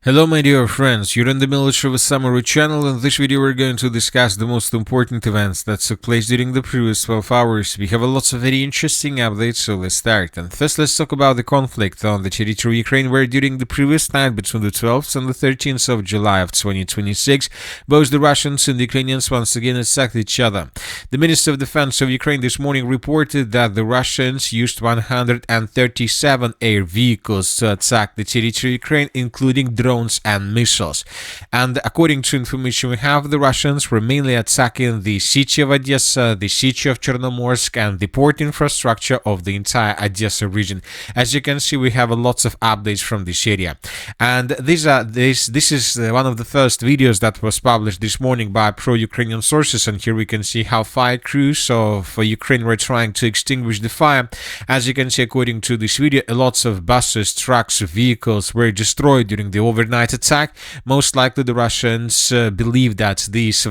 Hello my dear friends, you're in the military with summary channel. In this video we're going to discuss the most important events that took place during the previous 12 hours. We have a lots of very interesting updates, so let's start. And first let's talk about the conflict on the territory of Ukraine, where during the previous night between the 12th and the 13th of July of 2026, both the Russians and the Ukrainians once again attacked each other. The Minister of Defense of Ukraine this morning reported that the Russians used 137 air vehicles to attack the territory of Ukraine, including drones and missiles. And according to information we have, the Russians were mainly attacking the city of Odessa, the city of Chornomorsk, and the port infrastructure of the entire Odessa region. As you can see, we have a lots of updates from this area. And this is one of the first videos that was published this morning by pro-Ukrainian sources, and here we can see how fire crews of Ukraine were trying to extinguish the fire. As you can see, according to this video, lots of buses, trucks, vehicles were destroyed during the overnight attack. Most likely the Russians believe that these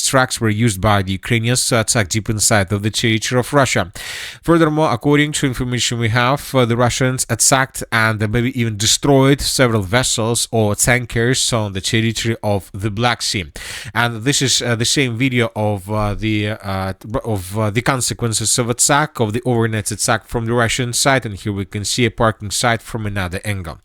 trucks were used by the Ukrainians to attack deep inside of the territory of Russia. Furthermore, according to information we have, the Russians attacked and maybe even destroyed several vessels or tankers on the territory of the Black Sea. And this is the same video of the consequences of attack, of the overnight attack from the Russian side, and here we can see a parking site from another angle.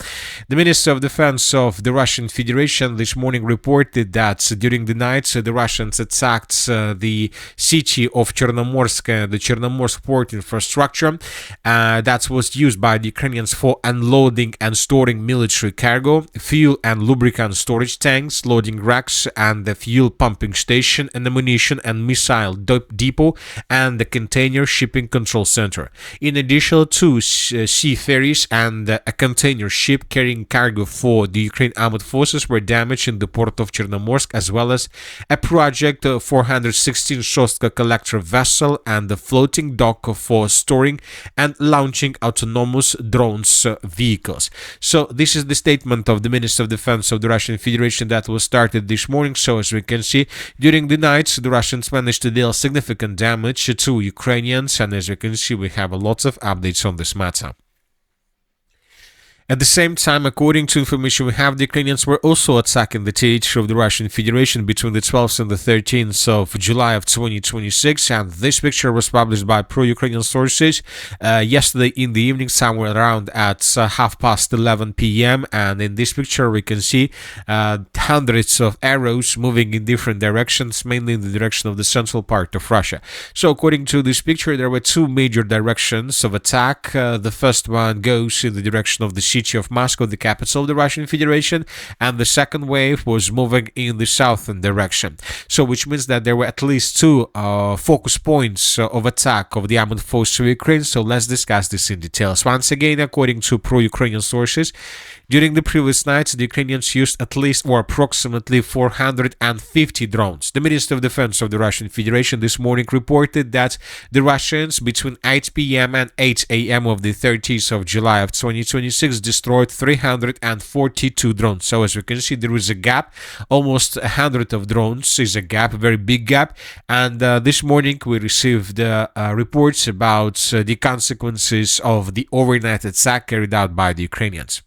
The Minister of Defense of the Russian Federation this morning reported that during the night the Russians attacked the city of Chornomorsk, the Chornomorsk port infrastructure that was used by the Ukrainians for unloading and storing military cargo, fuel and lubricant storage tanks, loading racks and the fuel pumping station, and ammunition and missile depot, and the container shipping control center. In addition, two sea ferries and a container ship carrying cargo for the Ukraine armed forces were damaged in the port of Chornomorsk, as well as a Project 416 Shostka collector vessel and a floating dock for storing and launching autonomous drones vehicles. So this is the statement of the Minister of Defense of the Russian Federation that was started this morning. So as we can see, during the night the Russians managed to deal significant damage to Ukrainians, and as you can see we have lots of updates on this matter. At the same time, according to information we have, the Ukrainians were also attacking the territory of the Russian Federation between the 12th and the 13th of July of 2026, and this picture was published by pro-Ukrainian sources yesterday in the evening, somewhere around at 11:30 p.m. And in this picture we can see hundreds of arrows moving in different directions, mainly in the direction of the central part of Russia. So according to this picture, there were two major directions of attack. The first one goes in the direction of the city of Moscow, the capital of the Russian Federation, and the second wave was moving in the southern direction. So which means that there were at least two focus points of attack of the armed forces of Ukraine. So let's discuss this in details. Once again, according to pro-Ukrainian sources, during the previous nights, the Ukrainians used at least or approximately 450 drones. The Minister of Defense of the Russian Federation this morning reported that the Russians between 8 p.m. and 8 a.m. of the 30th of July of 2026 destroyed 342 drones. So as you can see, there is a gap. Almost 100 of drones is a gap, a very big gap. And this morning we received reports about the consequences of the overnight attack carried out by the Ukrainians.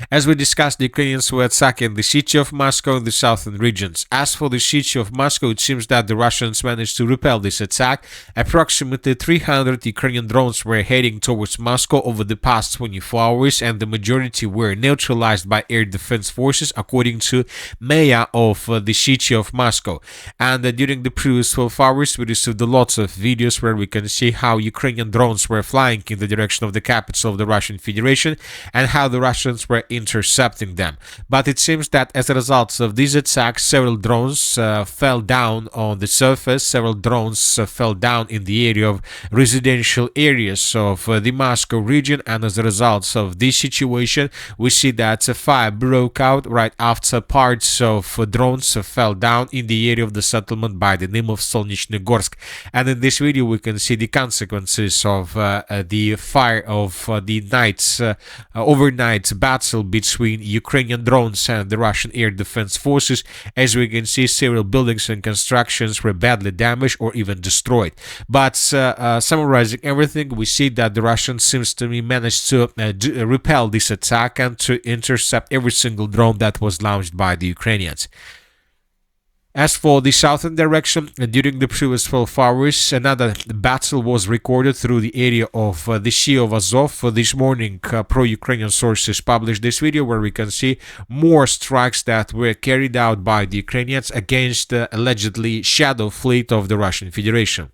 As we discussed, the Ukrainians were attacking the city of Moscow and the southern regions. As for the city of Moscow, it seems that the Russians managed to repel this attack. Approximately 300 Ukrainian drones were heading towards Moscow over the past 24 hours, and the majority were neutralized by air defense forces, according to mayor of the city of Moscow. And during the previous 12 hours, we received lots of videos where we can see how Ukrainian drones were flying in the direction of the capital of the Russian Federation, and how the Russians were intercepting them. But it seems that as a result of these attacks, several drones fell down on the surface, several drones fell down in the area of residential areas of the Moscow region, and as a result of this situation, we see that a fire broke out right after parts of drones fell down in the area of the settlement by the name of Solnechnogorsk. And in this video we can see the consequences of the fire of the overnight battle battle between Ukrainian drones and the Russian air defense forces. As we can see, several buildings and constructions were badly damaged or even destroyed. But summarizing everything, we see that the Russians seems to be managed to repel this attack and to intercept every single drone that was launched by the Ukrainians. As for the southern direction, during the previous 12 hours, another battle was recorded through the area of the Sea of Azov. This morning, pro-Ukrainian sources published this video where we can see more strikes that were carried out by the Ukrainians against the allegedly shadow fleet of the Russian Federation.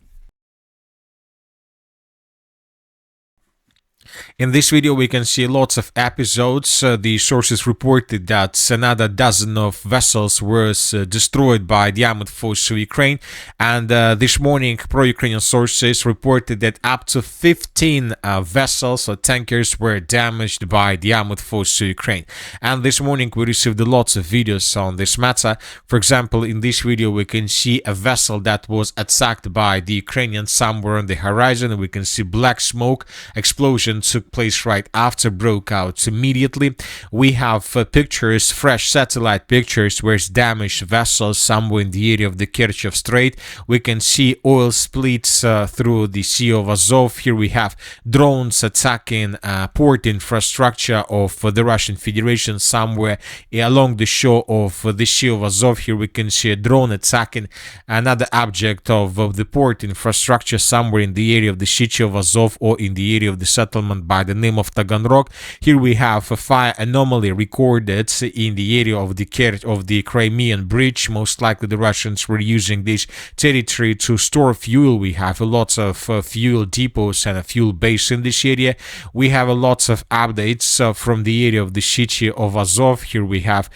In this video, we can see lots of episodes. The sources reported that another dozen of vessels was destroyed by the armed forces of Ukraine. And this morning, pro-Ukrainian sources reported that up to 15 vessels or tankers were damaged by the armed forces of Ukraine. And this morning, we received lots of videos on this matter. For example, in this video, we can see a vessel that was attacked by the Ukrainians somewhere on the horizon. We can see black smoke. Explosion took place right after broke out immediately. We have pictures, fresh satellite pictures, where it's damaged vessels somewhere in the area of the Kerch Strait. We can see oil splits through the Sea of Azov. Here we have drones attacking port infrastructure of the Russian Federation somewhere along the shore of the Sea of Azov. Here we can see a drone attacking another object of the port infrastructure somewhere in the area of the Sea of Azov or in the area of the settlement by the name of Taganrog. Here we have a fire anomaly recorded in the area of the Crimean Bridge. Most likely the Russians were using this territory to store fuel. We have lots of fuel depots and a fuel base in this area. We have lots of updates from the area of the city of Azov. Here we have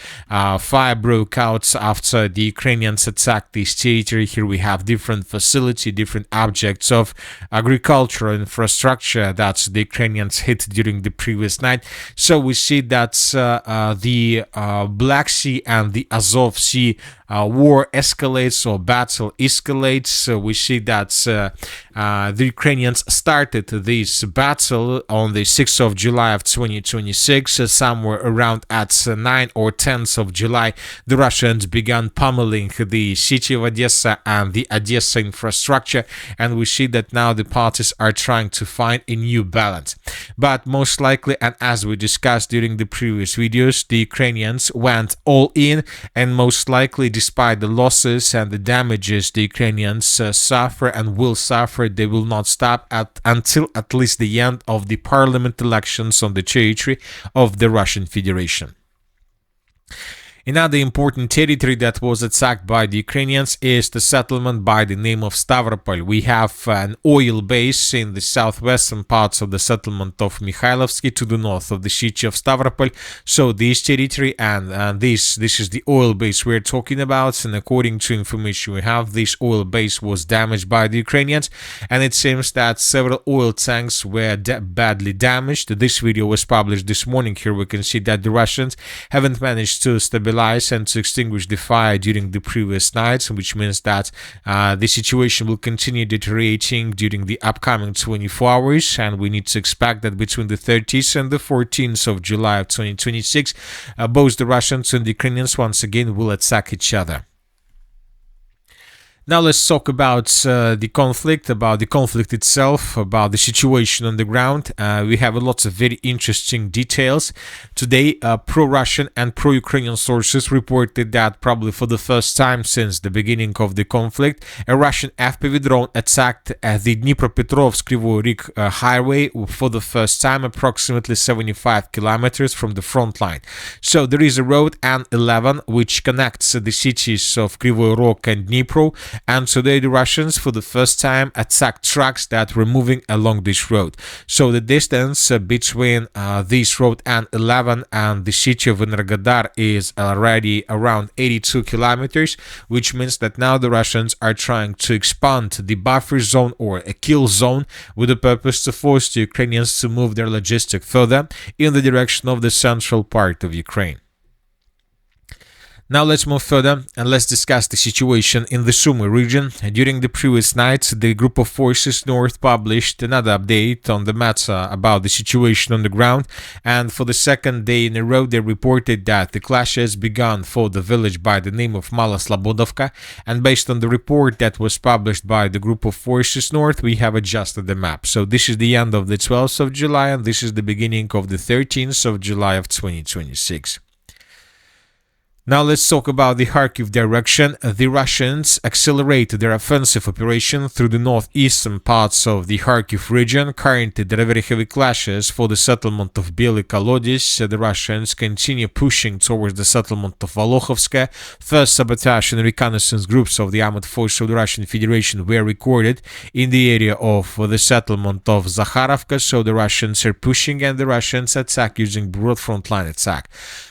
fire broke out after the Ukrainians attacked this territory. Here we have different facilities, different objects of agricultural infrastructure that the Ukrainians hit during the previous night. So we see that the Black Sea and the Azov Sea war escalates or battle escalates. We see that the Ukrainians started this battle on the 6th of July of 2026. Somewhere around at 9th or 10th of July, the Russians began pummeling the city of Odessa and the Odessa infrastructure. And we see that now the parties are trying to find a new balance. But most likely, and as we discussed during the previous videos, the Ukrainians went all in, and most likely, despite the losses and the damages the Ukrainians suffer and will suffer, they will not stop until at least the end of the parliament elections on the territory of the Russian Federation. Another important territory that was attacked by the Ukrainians is the settlement by the name of Stavropol. We have an oil base in the southwestern parts of the settlement of Mikhailovsky to the north of the city of Stavropol. So this territory and this is the oil base we're talking about. And according to information we have, this oil base was damaged by the Ukrainians. And it seems that several oil tanks were badly damaged. This video was published this morning. Here we can see that the Russians haven't managed to stabilize and to extinguish the fire during the previous nights, which means that the situation will continue deteriorating during the upcoming 24 hours, and we need to expect that between the 30th and the 14th of July of 2026, both the Russians and the Ukrainians once again will attack each other. Now let's talk about the conflict itself, about the situation on the ground. We have lots of very interesting details. Today, pro-Russian and pro-Ukrainian sources reported that probably for the first time since the beginning of the conflict, a Russian FPV drone attacked the Dnipropetrovsk-Kryvyi Rih highway for the first time, approximately 75 kilometers from the front line. So there is a road N11 which connects the cities of Kryvyi Rih and Dnipro. And today the Russians for the first time attacked trucks that were moving along this road. So the distance between this road N11 and the city of Energodar is already around 82 kilometers, which means that now the Russians are trying to expand the buffer zone or a kill zone with the purpose to force the Ukrainians to move their logistics further in the direction of the central part of Ukraine. Now let's move further and let's discuss the situation in the Sumy region. During the previous night, the group of forces north published another update on the matter about the situation on the ground, and for the second day in a row they reported that the clashes began for the village by the name of Mala Slobodovka, and based on the report that was published by the group of forces north, we have adjusted the map. So this is the end of the 12th of July and this is the beginning of the 13th of July of 2026. Now let's talk about the Kharkiv direction. The Russians accelerated their offensive operation through the northeastern parts of the Kharkiv region. Currently, there are very heavy clashes for the settlement of Belogorovka. The Russians continue pushing towards the settlement of Volokhovsk. First sabotage and reconnaissance groups of the armed forces of the Russian Federation were recorded in the area of the settlement of Zaharovka. So the Russians are pushing and the Russians attack using broad frontline attack.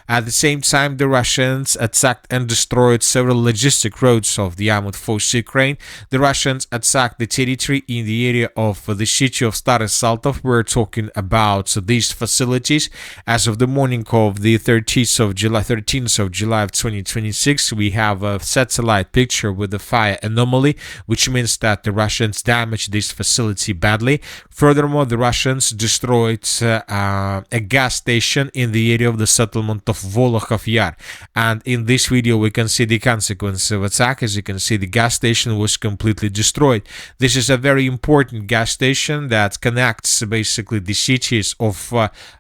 At the same time, the Russians attacked and destroyed several logistic roads of the armed forces of Ukraine. The Russians attacked the territory in the area of the city of Stary Saltov. We're talking about these facilities. As of the morning of the 13th of July of 2026, we have a satellite picture with a fire anomaly, which means that the Russians damaged this facility badly. Furthermore, the Russians destroyed a gas station in the area of the settlement of Volokov Yar, and in this video we can see the consequence of attack. As you can see, the gas station was completely destroyed. This is a very important gas station that connects basically the cities of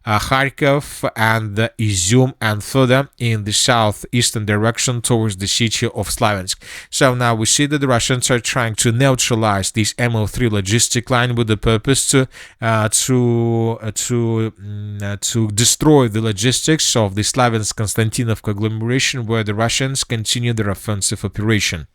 Kharkiv and Izum and further in the southeastern direction towards the city of Slavyansk. So now we see that the Russians are trying to neutralize this MO3 logistic line with the purpose to destroy the logistics of the Slavyansk-Konstantinovka agglomeration, where the Russians continue their offensive operation.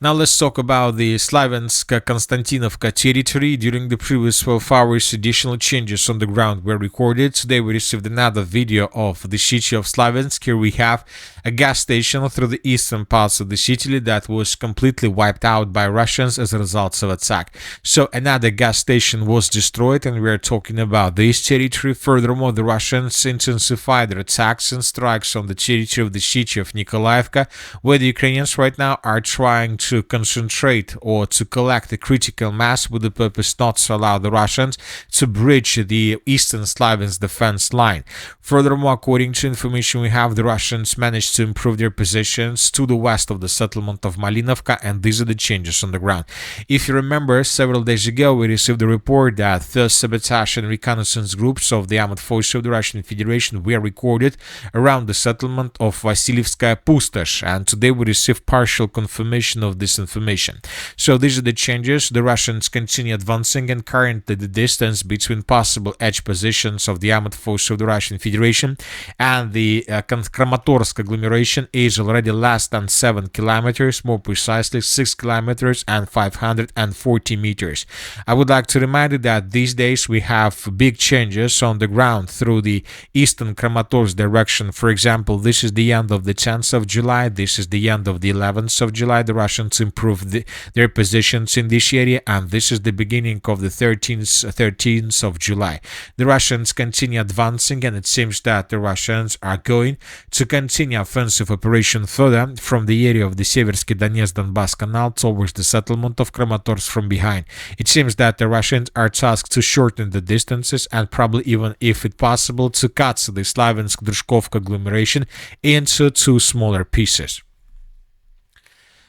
Now let's talk about the Slavyansk-Konstantinovka territory. During the previous 12 hours, additional changes on the ground were recorded. Today we received another video of the city of Slavyansk. Here we have a gas station through the eastern parts of the city that was completely wiped out by Russians as a result of attack. So another gas station was destroyed, and we are talking about this territory. Furthermore, the Russians intensified their attacks and strikes on the territory of the city of Nikolayevka, where the Ukrainians right now are trying to concentrate or to collect a critical mass with the purpose not to allow the Russians to breach the eastern Slavyansk defense line. Furthermore, according to information we have, the Russians managed to improve their positions to the west of the settlement of Malinovka, and these are the changes on the ground. If you remember, several days ago we received a report that first sabotage and reconnaissance groups of the armed forces of the Russian Federation were recorded around the settlement of Vasylivka Pustosh, and today we received partial confirmation of this information. So these are the changes. The Russians continue advancing, and currently the distance between possible edge positions of the armed forces of the Russian Federation and the Kramatorsk agglomeration is already less than 7 kilometers, more precisely 6 kilometers and 540 meters. I would like to remind you that these days we have big changes on the ground through the eastern Kramatorsk direction. For example, this is the end of the 10th of July, this is the end of the 11th of July. The Russians improved their positions in this area, and this is the beginning of the 13th of July. The Russians continue advancing, and it seems that the Russians are going to continue offensive operation further from the area of the Seversky Donetsk-Donbass Canal towards the settlement of Kramatorsk from behind. It seems that the Russians are tasked to shorten the distances and probably even, if it possible, to cut the Slavyansk-Drushkovka agglomeration into two smaller pieces.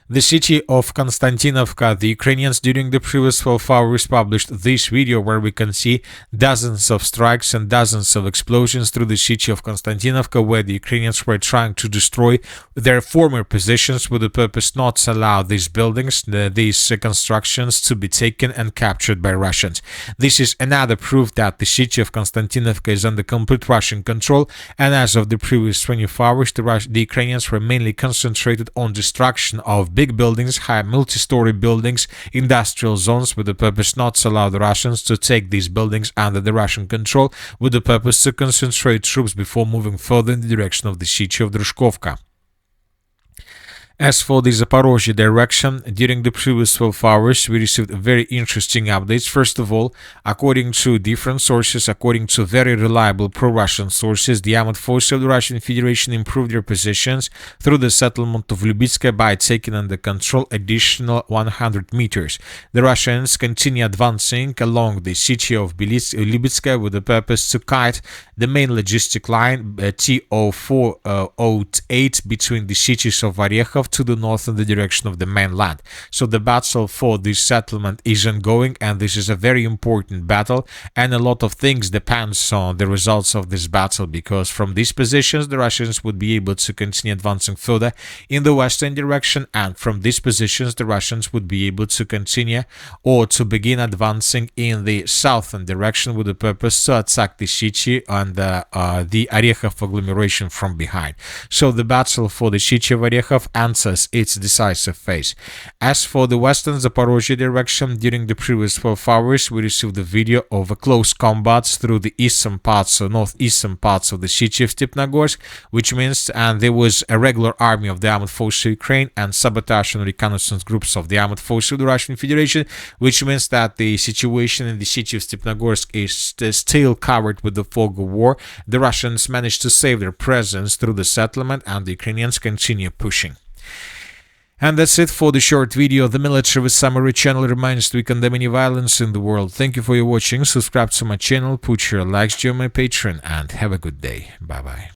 The city of Konstantinovka, the Ukrainians during the previous 12 hours published this video where we can see dozens of strikes and dozens of explosions through the city of Konstantinovka, where the Ukrainians were trying to destroy their former positions with the purpose not to allow these buildings, these constructions to be taken and captured by Russians. This is another proof that the city of Konstantinovka is under complete Russian control, and as of the previous 24 hours, the Ukrainians were mainly concentrated on destruction of big buildings, high multi-story buildings, industrial zones, with the purpose not to allow the Russians to take these buildings under the Russian control, with the purpose to concentrate troops before moving further in the direction of the city of Drushkovka. As for the Zaporizhzhia direction, during the previous 12 hours, we received very interesting updates. First of all, according to different sources, according to very reliable pro-Russian sources, the armed forces of the Russian Federation improved their positions through the settlement of Liubytske by taking under control additional 100 meters. The Russians continue advancing along the city of Liubytske with the purpose to cut the main logistic line T0408 between the cities of Orekhov to the north in the direction of the mainland. So the battle for this settlement is ongoing, and this is a very important battle, and a lot of things depends on the results of this battle, because from these positions the Russians would be able to continue advancing further in the western direction, and from these positions the Russians would be able to continue or to begin advancing in the southern direction with the purpose to attack the city and the Orekhov agglomeration from behind. So the battle for the city of Orekhov enters its decisive phase. As for the western Zaporizhzhia direction, during the previous 12 hours we received a video of a close combats through the eastern parts or northeastern parts of the city of Stepnogorsk, which means there was a regular army of the armed forces of Ukraine and sabotage and reconnaissance groups of the armed forces of the Russian Federation, which means that the situation in the city of Stepnogorsk is still covered with the fog of war. The Russians managed to save their presence through the settlement, and the Ukrainians continue pushing. And that's it for the short video. The Military with Summary channel reminds to condemn any violence in the world. Thank you for your watching. Subscribe to my channel, put your likes, join my Patreon, and have a good day. Bye bye.